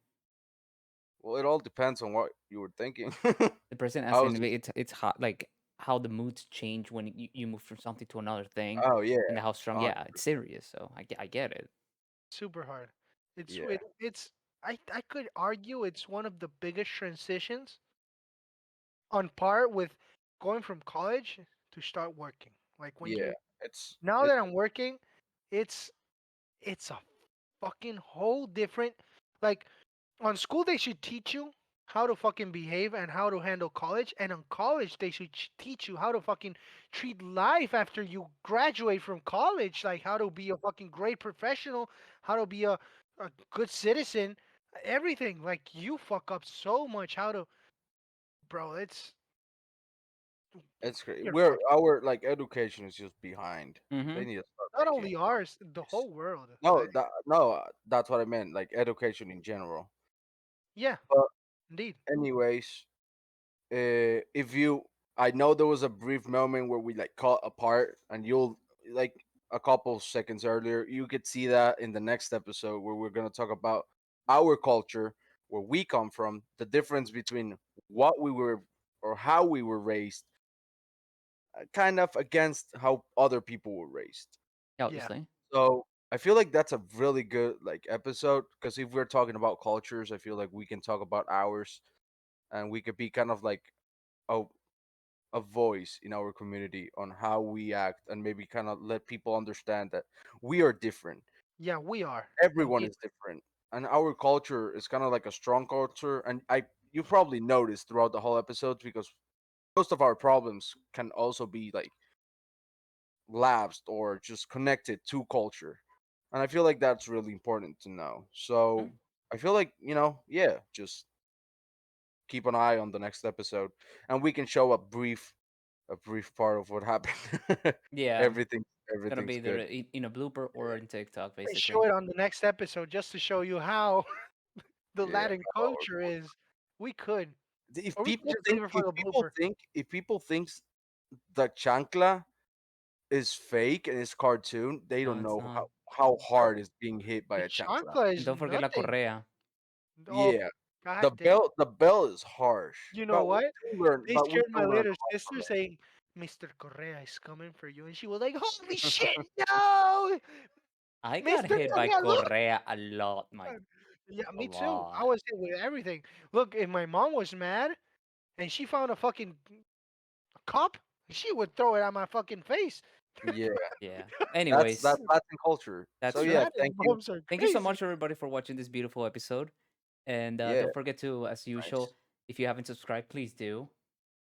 Well, it all depends on what you were thinking. Depressing I as was in it's hot, like how the moods change when you move from something to another thing, Oh yeah, and how strong. Yeah, it's 100%. serious. So I get it. Super hard. Yeah, It's I could argue it's one of the biggest transitions on par with going from college to start working. Like when yeah. you It's now it. that I'm working, it's it's a fucking whole different like on school they should teach you how to fucking behave and how to handle college, and on college they should teach you how to fucking treat life after you graduate from college, like how to be a fucking great professional, how to be a good citizen, everything. Like you fuck up so much how to, bro, it's It's crazy. you're We're fucking our like education is just behind. Mm-hmm. They need to start not making it only ours, the nice. whole world. No, that's what I meant. Like education in general. Yeah, But indeed. anyways, if you, I know there was a brief moment where we like cut apart, and you'll like a couple seconds earlier, you could see that in the next episode where we're gonna talk about our culture, where we come from, the difference between what we were or how we were raised, kind of against how other people were raised. Yeah, Obviously. So I feel like that's a really good like episode because if we're talking about cultures, I feel like we can talk about ours, and we could be kind of like a a voice in our community on how we act and maybe kind of let people understand that we are different. yeah, we are Everyone indeed. is different. And our culture is kind of like a strong culture. And you probably noticed throughout the whole episode because most of our problems can also be like lapsed or just connected to culture. And I feel like that's really important to know. So Mhm. I feel like, yeah, just keep an eye on the next episode and we can show a brief part of what happened. Yeah, everything it's gonna everything's be good. either in a blooper or in TikTok, I basically. show it on the next episode just to show you how the Yeah. Latin culture is. We could, If or we could people just think leave it for if the people blooper. think if people thinks the chancla is fake and it's cartoon, they No, don't it's know not. how No, hard is being hit by the a chancla. chancla And is don't forget la nothing. correa. Oh, Yeah. god The damn. bell the bell is harsh. You know But we what? still learn They but we scared my still learn little a lot sister from saying, "Mr. Correa is coming for you," and she was like, "Holy shit, no, I got Mr. hit by Correa, look!" correa a lot, Mike. Yeah, A me too. I lot. was hit with everything. Look, if my mom was mad and she found a fucking cup, she would throw it at my fucking face. it. Yeah. Yeah. That's Anyways, Latin culture. So that's yeah, true. Latin thank you. moms are Thank you so crazy. much, everybody, for watching this beautiful episode. And Yeah, don't forget to, as usual, nice. if you haven't subscribed, please do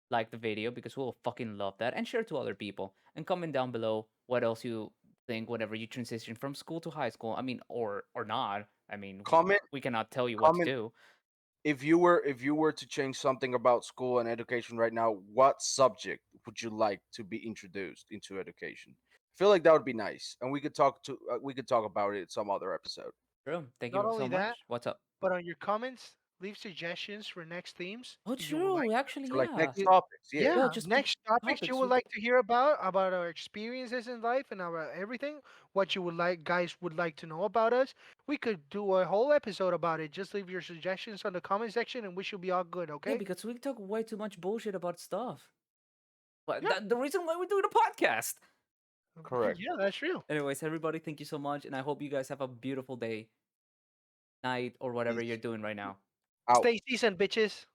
like the video because we'll fucking love that, and share to other people. And comment down below what else you think whenever you transition from school to high school. I mean, or not. I mean, Comment we cannot tell you what to comment do. if you were to change something about school and education right now, what subject would you like to be introduced into education? I feel like that would be nice, and we could talk about it some other episode. True. Thank Not you so only that, much. What's up? but on your comments, leave suggestions for next themes. Oh, You would true. like. Actually, So like yeah. next You- topics, yeah. Yeah, Yeah, just next topics you topics. would like to hear about our experiences in life and our everything. What you would like, guys would like to know about us. We could do a whole episode about it. Just leave your suggestions on the comment section, and we should be all good. Yeah, Okay? because we talk way too much bullshit about stuff. But Yeah. the reason why we're doing a podcast. Correct. Yeah, that's real. Anyways, everybody, thank you so much, and I hope you guys have a beautiful day, night, or whatever Peace you're doing right now. out. Stay seasoned, bitches.